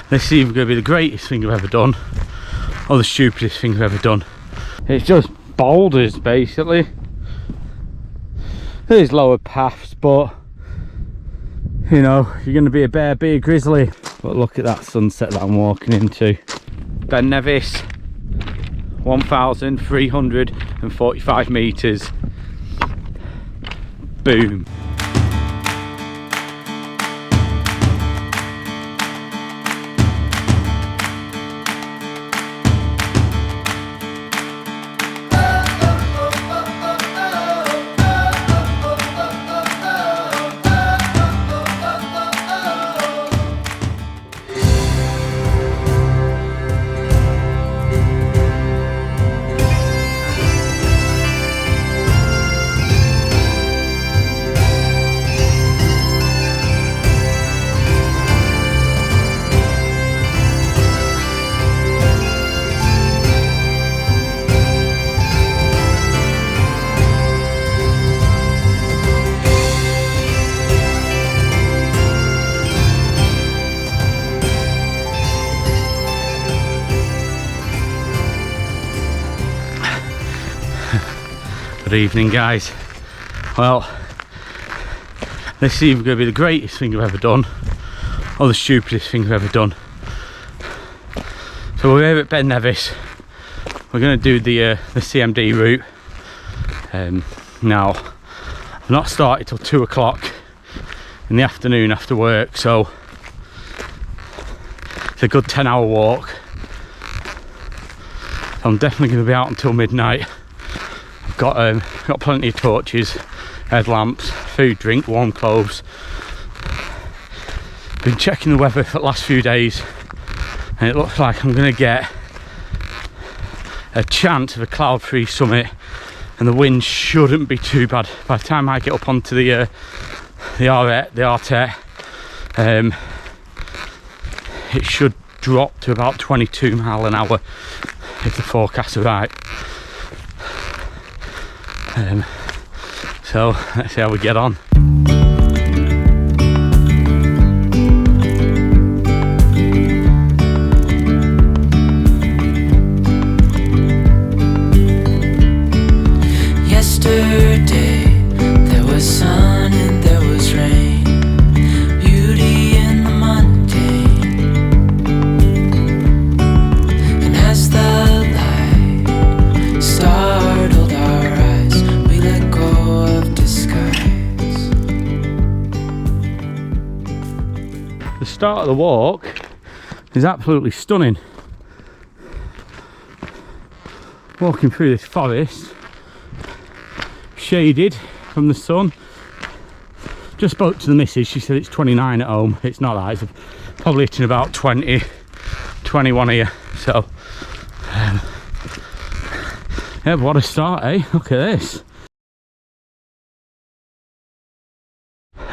This is either going to be the greatest thing I've ever done or the stupidest thing I've ever done. It's just boulders basically. There's lower paths, but you know, you're going to be a bear, be a grizzly. But look at that sunset that I'm walking into. Ben Nevis, 1,345 metres. Boom. Good evening, guys. Well, this is either going to be the greatest thing I've ever done or the stupidest thing I've ever done. So we're here at Ben Nevis. We're going to do the CMD route. Now, I've not started till 2 o'clock in the afternoon after work, so it's a good 10-hour walk. So I'm definitely going to be out until midnight. Got plenty of torches, headlamps, food, drink, warm clothes. Been checking the weather for the last few days, and it looks like I'm going to get a chance of a cloud-free summit, and the wind shouldn't be too bad. By the time I get up onto the Arète, it should drop to about 22 miles an hour if the forecasts are right. So let's see how we get on. Yesterday there was sun and there was rain, beauty in the mundane. And as the light startled our eyes, we let go of disguise. The start of the walk is absolutely stunning. Walking through this forest, shaded from the sun. Just spoke to the missus, she said it's 29 at home. It's not that, it's probably hitting about 20, 21 here. So yeah, what a start, eh? Look at this.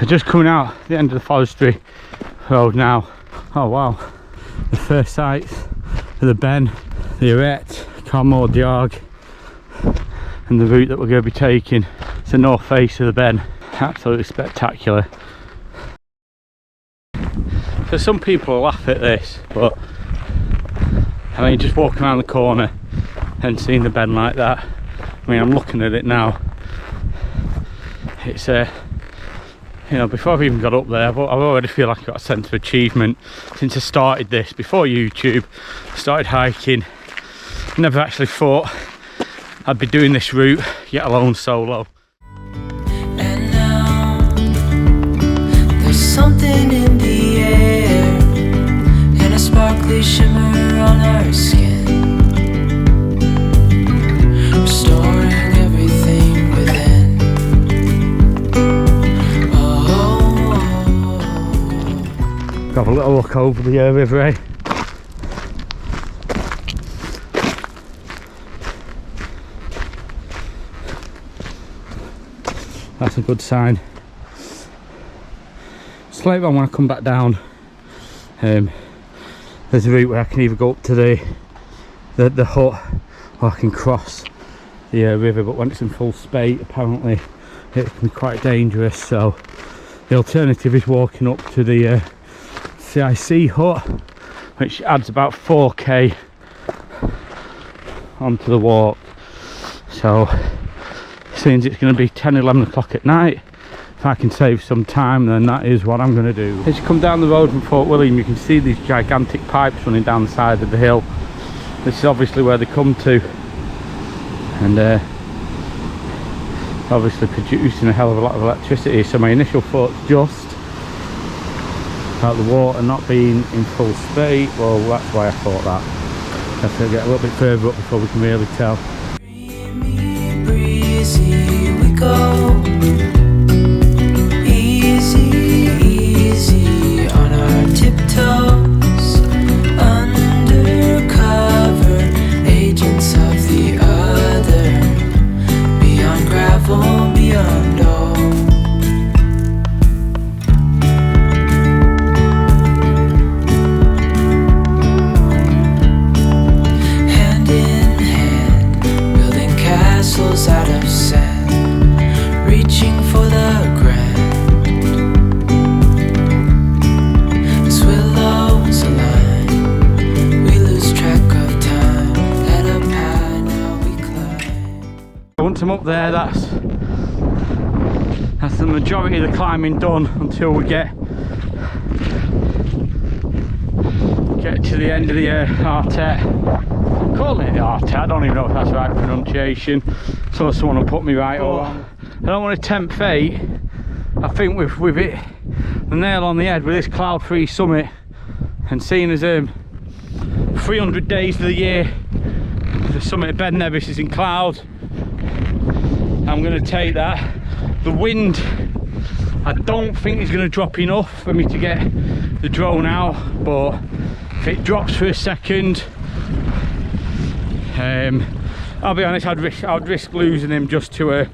Just coming out the end of the forestry road now. Oh wow, the first sights of the Ben, the Arète, Cormor Diog, and the route that we're going to be taking. It's the north face of the Ben. Absolutely spectacular. So some people laugh at this, but I mean, just walking around the corner and seeing the Ben like that, I mean, I'm looking at it now. It's you know, before I've even got up there, I already feel like I've got a sense of achievement since I started this. Before YouTube, I started hiking. Never actually thought I'd be doing this route, yet alone solo. And now there's something in the air and a sparkly shimmer on our skin, restoring everything within. Have a little look over the river, eh? That's a good sign. It's later on when I come back down, there's a route where I can either go up to the hut, or I can cross the river, but when it's in full spate apparently it can be quite dangerous, so the alternative is walking up to the CIC hut, which adds about 4k onto the walk. So since it's going to be 10-11 o'clock at night, if I can save some time, then that is what I'm going to do. As you come down the road from Fort William, you can see these gigantic pipes running down the side of the hill. This is obviously where they come to, and obviously producing a hell of a lot of electricity. So my initial thoughts just about the water not being in full speed. Well, that's why I thought that. I have to get a little bit further up before we can really tell. Breezy, we go. Easy, easy on our tiptoes. Undercover agents of the other. Beyond gravel, beyond all. Hand in hand, building castles out of sand, reaching for the grand. As willows align, we lose track of time. Head up high, now we climb. Once I'm up there, that's the majority of the climbing done until we get to the end of the Arète. I'm calling it the Arète, I don't even know if that's the right pronunciation, so someone will put me right on. I don't want to tempt fate. I think we've hit the nail on the head with this cloud-free summit, and seeing as 300 days of the year the summit of Ben Nevis is in cloud, I'm going to take that. The wind, I don't think is going to drop enough for me to get the drone out, but if it drops for a second, I'll be honest, I'd risk losing him just to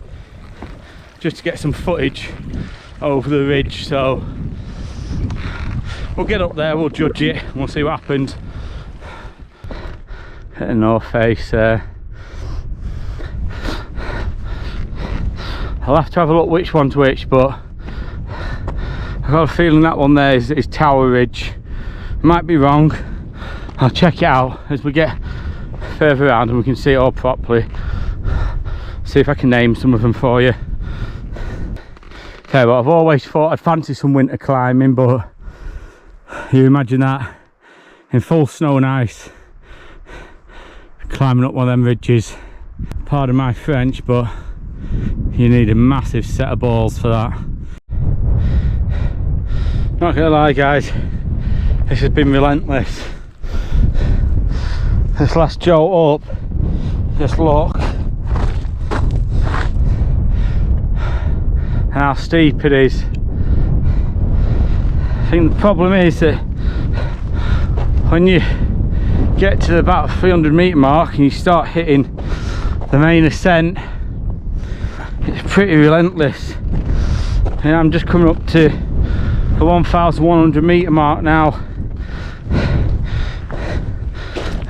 get some footage over the ridge. So we'll get up there, we'll judge it, and we'll see what happens. Hit a north face. I'll have to have a look which one's which, but I've got a feeling that one there is Tower Ridge. Might be wrong. I'll check it out as we get further around and we can see it all properly. See if I can name some of them for you. Okay, well, I've always thought I'd fancy some winter climbing, but you imagine that in full snow and ice, climbing up one of them ridges. Pardon my French, but you need a massive set of balls for that. Not gonna lie, guys, this has been relentless. This last jolt up, just look, and how steep it is. I think the problem is that when you get to about 300 metre mark and you start hitting the main ascent, it's pretty relentless. And I'm just coming up to the 1,100 metre mark now,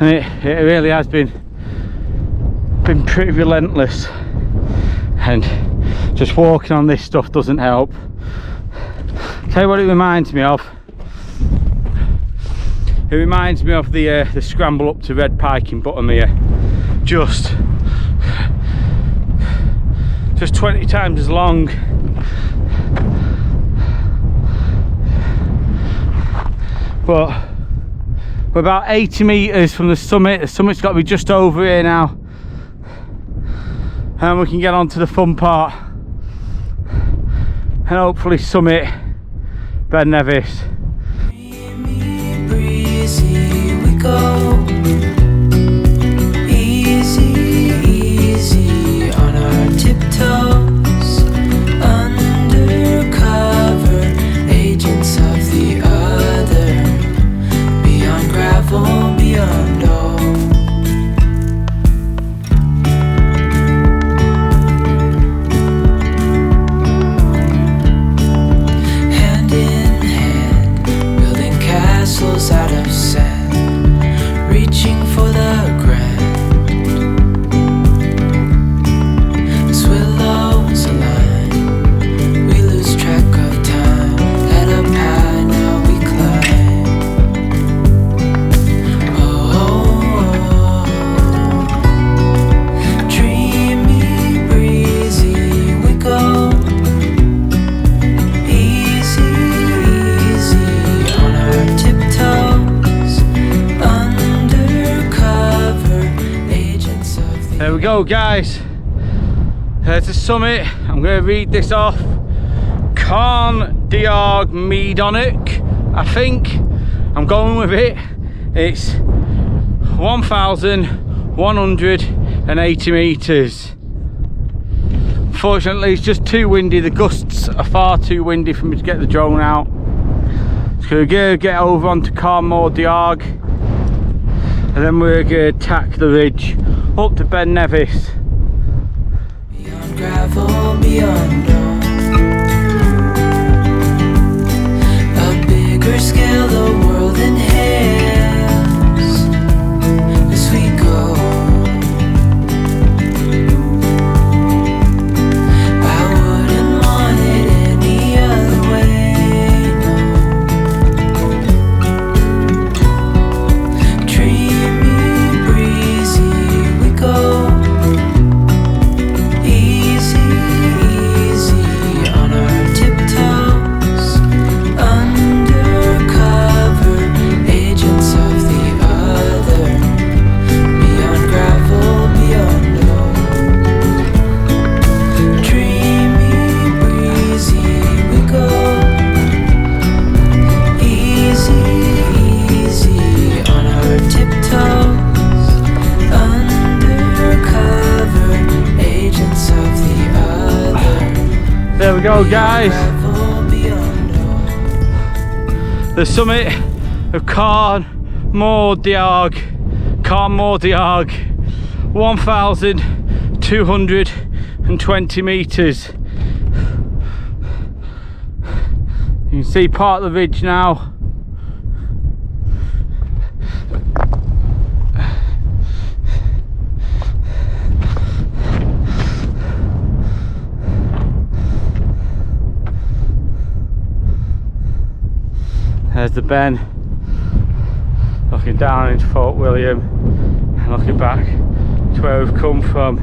and it really has been pretty relentless, and just walking on this stuff doesn't help. Tell you what it reminds me of. It reminds me of the scramble up to Red Pike in Buttermere. Just 20 times as long. But we're about 80 metres from the summit. The summit's got to be just over here now, and we can get on to the fun part and hopefully summit Ben Nevis. Breezy, we go. Easy, easy on our tiptoes. Undercover agents of the other. Beyond gravel, beyond all. Hand in hand, building castles out of sand, There we go, guys. There's the summit. I'm going to read this off. Carn Diarg Meadonic, I think. I'm going with it. It's 1,180 metres. Unfortunately, it's just too windy. The gusts are far too windy for me to get the drone out. So we're going to get over onto Carn Diarg, and then we're going to tack the ridge up to Ben Nevis. Beyond gravel, beyond dawn, a bigger scale the world inhales as we go. I wouldn't want it any other way, no. Dreamy, breezy we go. There we go, guys. The summit of Carn Diarg, 1,220 metres. You can see part of the ridge now. There's the Ben, looking down into Fort William and looking back to where we've come from.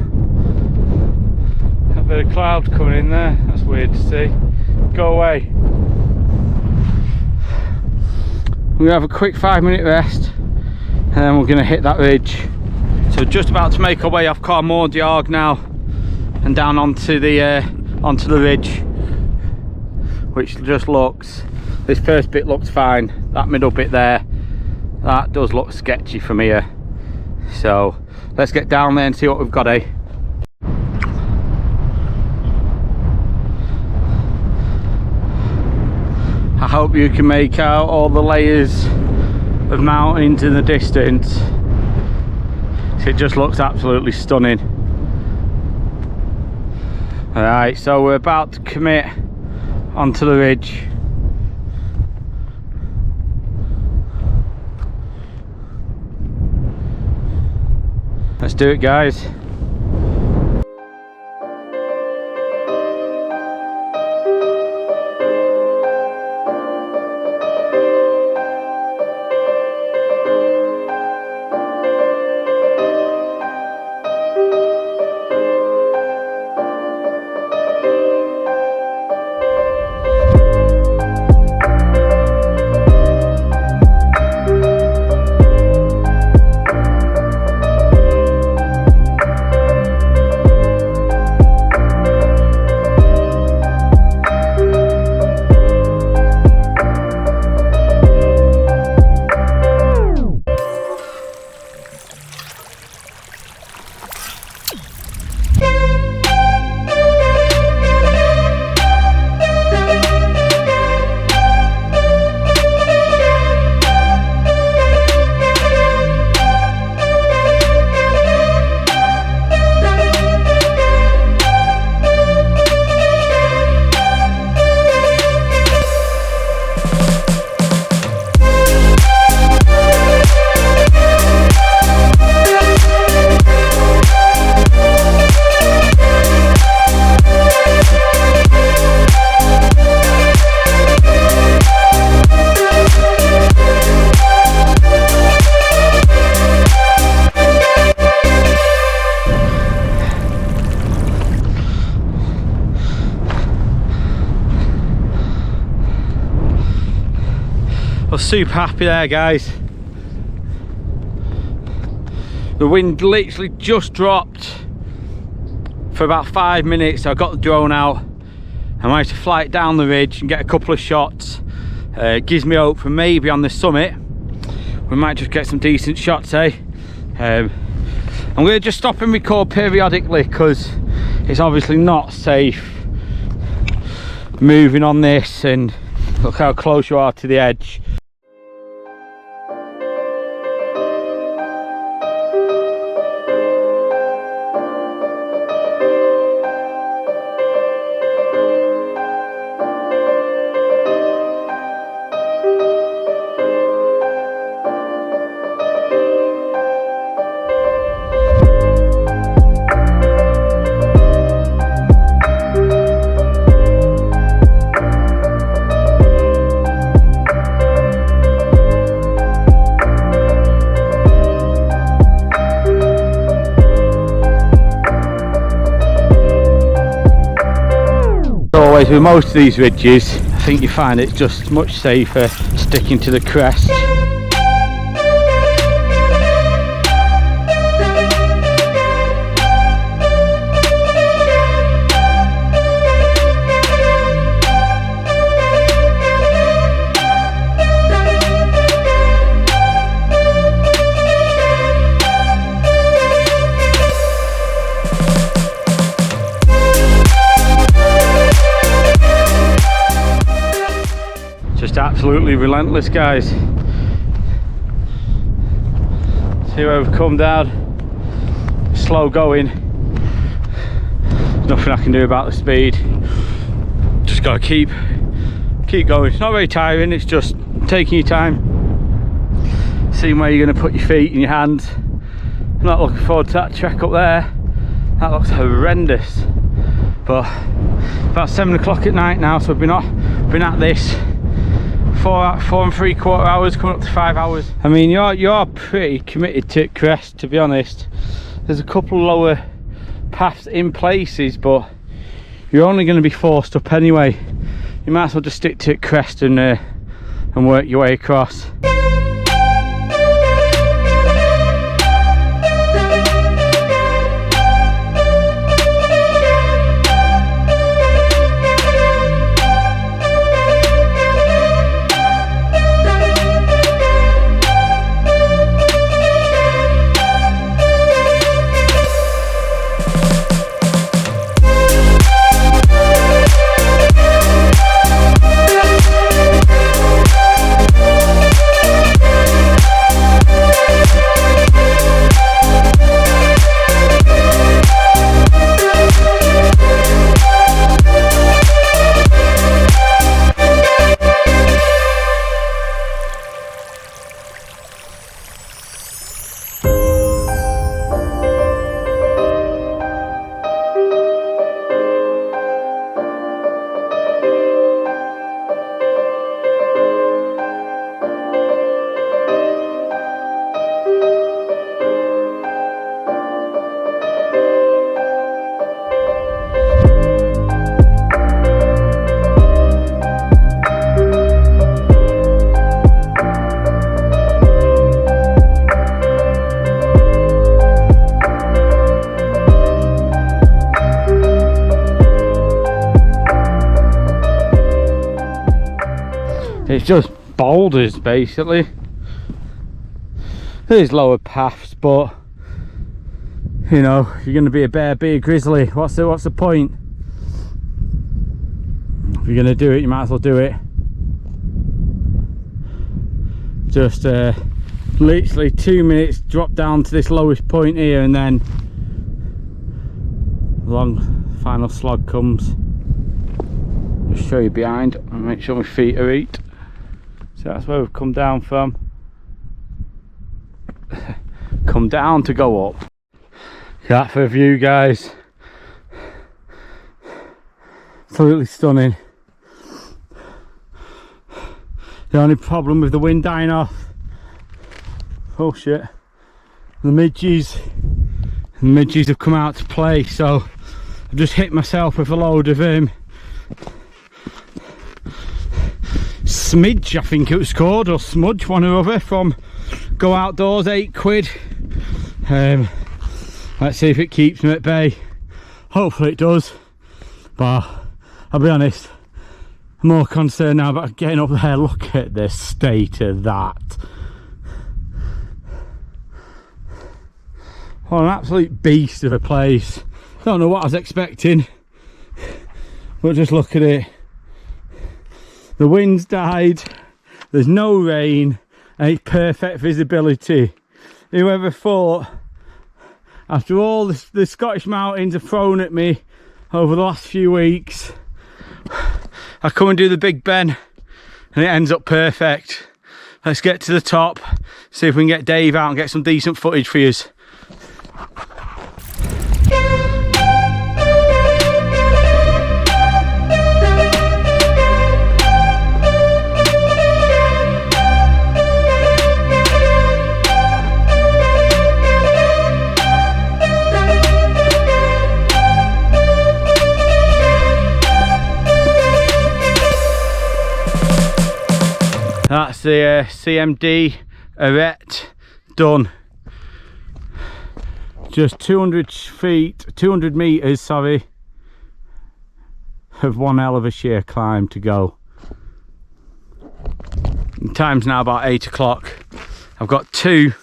A bit of cloud coming in there, that's weird to see. Go away. We're going to have a quick 5-minute rest and then we're going to hit that ridge. So just about to make our way off Carn Diarg now and down onto the ridge, which just looks, this first bit looks fine. That middle bit there, that does look sketchy from here. So let's get down there and see what we've got, eh? I hope you can make out all the layers of mountains in the distance. It just looks absolutely stunning. Alright, so we're about to commit onto the ridge. Let's do it, guys. I was super happy there, guys. The wind literally just dropped for about 5 minutes. So I got the drone out. I managed to fly it down the ridge and get a couple of shots. It gives me hope for maybe on the summit we might just get some decent shots, eh? I'm going to just stop and record periodically because it's obviously not safe moving on this, and look how close you are to the edge. With most of these ridges, I think you find it's just much safer sticking to the crest. Absolutely relentless, guys. See where we've come down. Slow going. Nothing I can do about the speed. Just gotta keep going. It's not very tiring, it's just taking your time, seeing where you're going to put your feet and your hands. I'm not looking forward to that trek up there. That looks horrendous. But about 7 o'clock at night now, so we've been at this 4 3/4 hours, coming up to 5 hours. I mean, you're pretty committed to crest, to be honest. There's a couple lower paths in places, but you're only going to be forced up anyway. You might as well just stick to crest and work your way across. It's just boulders basically. There's lower paths, but you know, if you're going to be a bear, be a grizzly. What's the point? If you're going to do it, you might as well do it. Just literally 2 minutes, drop down to this lowest point here, and then the long final slog comes. Just show you behind and make sure my feet are eat. So that's where we've come down from. Come down to go up. That for a view, guys. Absolutely stunning. The only problem with the wind dying off, oh shit, the midges have come out to play, so I've just hit myself with a load of smidge, I think it was called, or smudge, one or other, from Go Outdoors, £8. Let's see if it keeps me at bay. Hopefully it does, but I'll be honest, I'm more concerned now about getting up there. Look at the state of that. What an absolute beast of a place. Don't know what I was expecting, but just look at it. The wind's died, there's no rain, and it's perfect visibility. Whoever thought, after all the Scottish mountains have thrown at me over the last few weeks, I come and do the Big Ben and it ends up perfect. Let's get to the top, see if we can get Dave out and get some decent footage for you. That's the CMD Arète done. Just 200 meters, sorry, of one hell of a sheer climb to go. The time's now about 8 o'clock. I've got two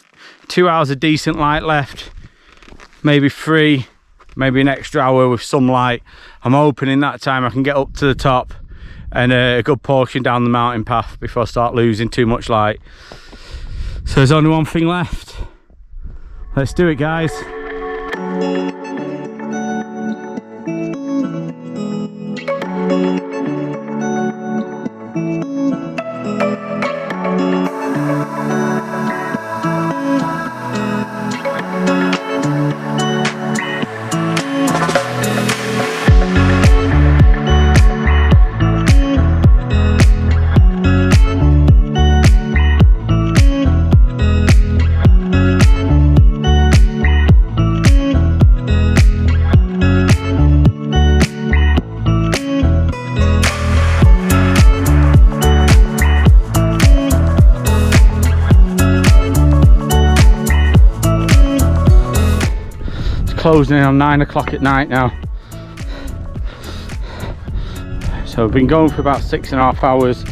hours of decent light left, maybe 3, maybe an extra hour with some light. I'm hoping in that time I can get up to the top and a good portion down the mountain path before I start losing too much light. So there's only one thing left. Let's do it, guys. Closing in on 9 o'clock at night now, so I've been going for about 6.5 hours.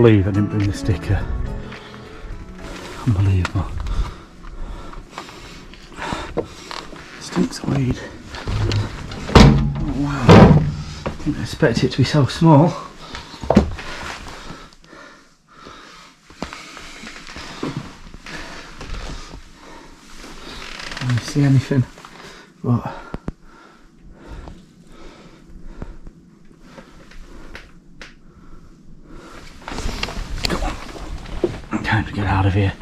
believe I didn't bring the sticker. Unbelievable. Stinks of weed. Oh wow. Didn't expect it to be so small. Can you see anything? What? Time to get out of here.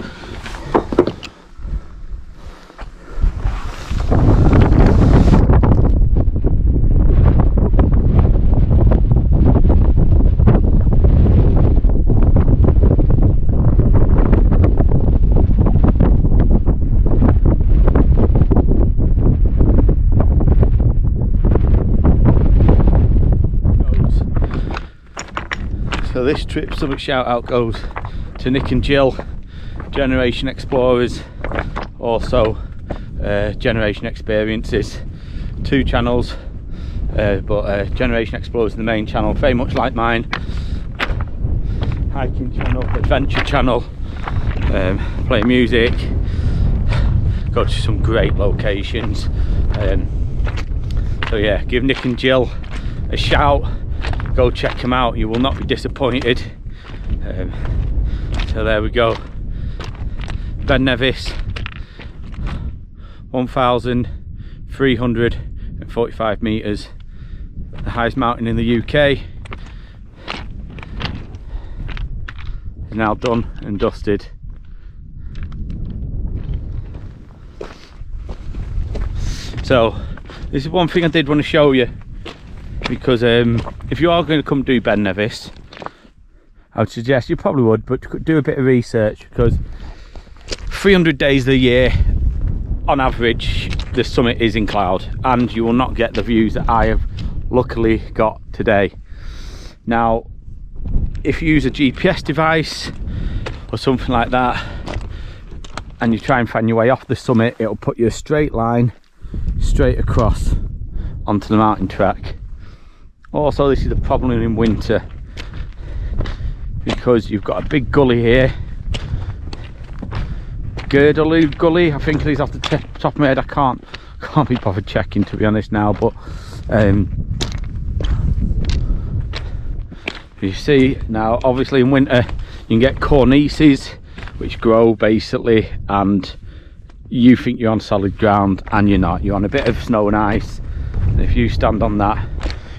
So this trip, some shout out goes to Nick and Jill, Generation Explorers, also Generation Experiences, 2 channels, but Generation Explorers is the main channel, very much like mine. Hiking channel, adventure channel, play music, go to some great locations. So yeah, give Nick and Jill a shout, go check them out, you will not be disappointed. So there we go, Ben Nevis, 1,345 metres, the highest mountain in the UK, is now done and dusted. So this is one thing I did want to show you, because if you are going to come do Ben Nevis, I would suggest, you probably would, but do a bit of research, because 300 days of the year on average the summit is in cloud, and you will not get the views that I have luckily got today. Now if you use a GPS device or something like that and you try and find your way off the summit, it'll put you a straight line straight across onto the mountain track. Also, this is the problem in winter, because you've got a big gully here, Girdaloo Gully, I think it is off the top of my head. I can't be bothered checking, to be honest now, but you see now, obviously in winter you can get cornices which grow basically, and you think you're on solid ground and you're not, you're on a bit of snow and ice, and if you stand on that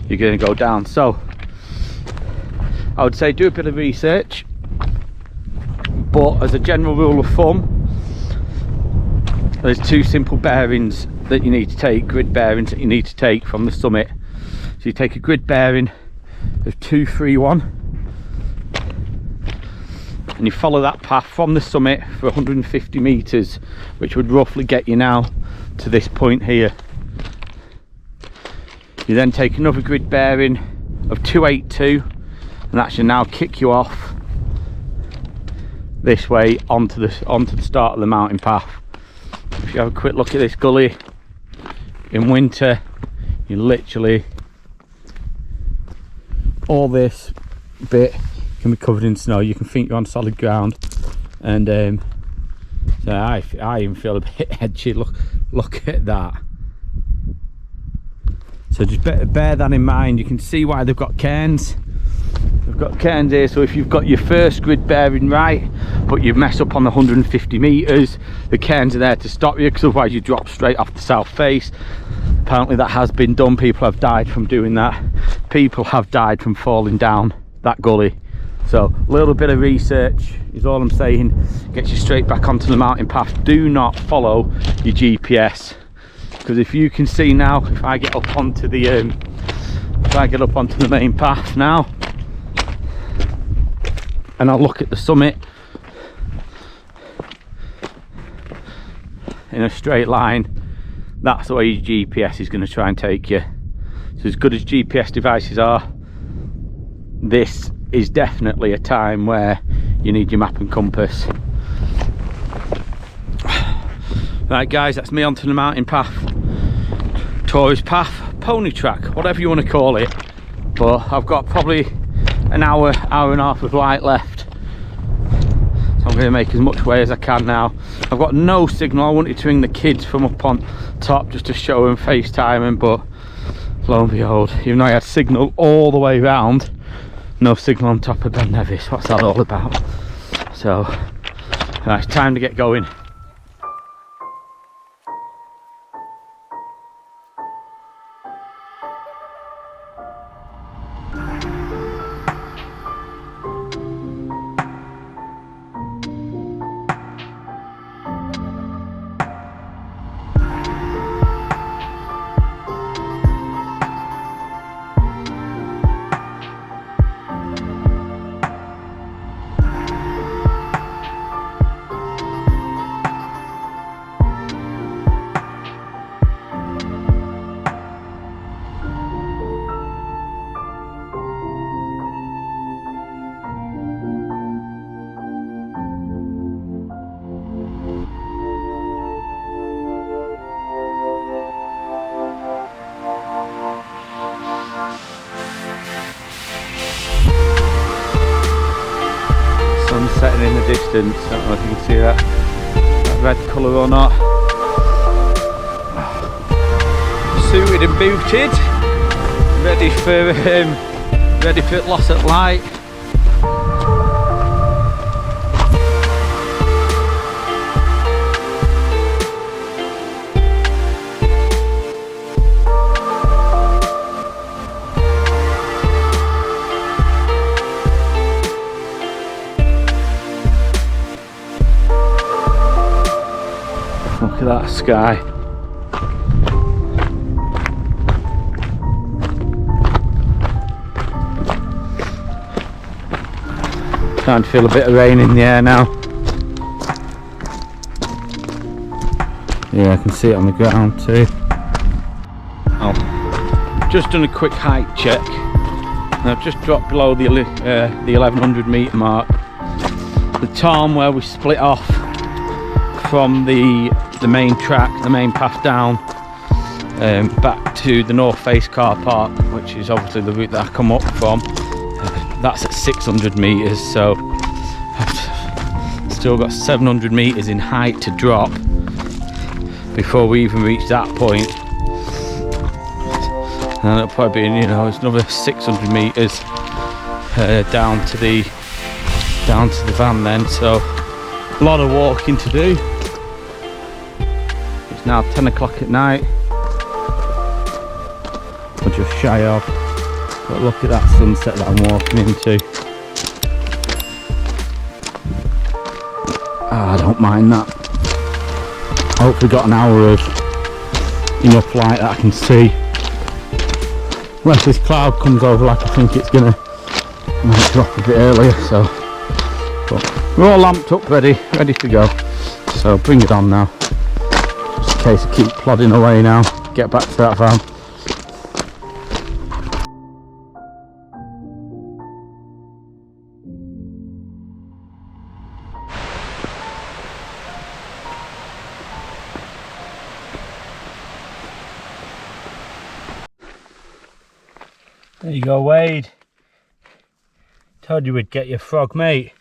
you're going to go down. So I would say do a bit of research, but as a general rule of thumb, there's 2 simple bearings that you need to take, grid bearings that you need to take from the summit. So you take a grid bearing of 231 and you follow that path from the summit for 150 meters, which would roughly get you now to this point here. You then take another grid bearing of 282 and that should now kick you off this way onto the start of the mountain path. If you have a quick look at this gully, in winter you literally, all this bit can be covered in snow, you can think you're on solid ground, and so I even feel a bit edgy. Look at that. So just bear that in mind. You can see why they've got cairns. They've got cairns here, so if you've got your first grid bearing right but you mess up on the 150 meters, the cairns are there to stop you, because otherwise you drop straight off the south face. Apparently that has been done, people have died from doing that, people have died from falling down that gully. So a little bit of research is all I'm saying, gets you straight back onto the mountain path. Do not follow your GPS, because if you can see now, if I get up onto the main path now and I'll look at the summit in a straight line, that's the way your GPS is going to try and take you. So as good as GPS devices are, this is definitely a time where you need your map and compass. Right guys, that's me onto the mountain path, tourist path, pony track, whatever you want to call it, but I've got probably an hour and a half of light left going to make as much way as I can now. I've got no signal. I wanted to ring the kids from up on top just to show them FaceTiming, but lo and behold, even though I had signal all the way round, no signal on top of Ben Nevis. What's that all about? So it's time to get going. Sun setting in the distance. I don't know if you can see that red colour or not. Suited and booted, ready for loss at light. Look at that sky. Starting to feel a bit of rain in the air now. Yeah, I can see it on the ground too. Oh, just done a quick height check. And I've just dropped below the 1100 metre mark. The tarn where we split off from the main track, the main path down, back to the north face car park, which is obviously the route that I come up from. That's at 600 metres, so I've still got 700 metres in height to drop before we even reach that point. And it'll probably be, you know, it's another 600 metres down to the van then, so a lot of walking to do. It's now 10 o'clock at night, or just shy of, but look at that sunset that I'm walking into. I don't mind that. I hopefully got an hour of enough light that I can see. Unless this cloud comes over like I think it's gonna, might drop a bit earlier, so. But we're all lamped up, ready to go. So bring it on now. Just in case I keep plodding away now, get back to that van. There you go, Wade. Told you we'd get your frog, mate.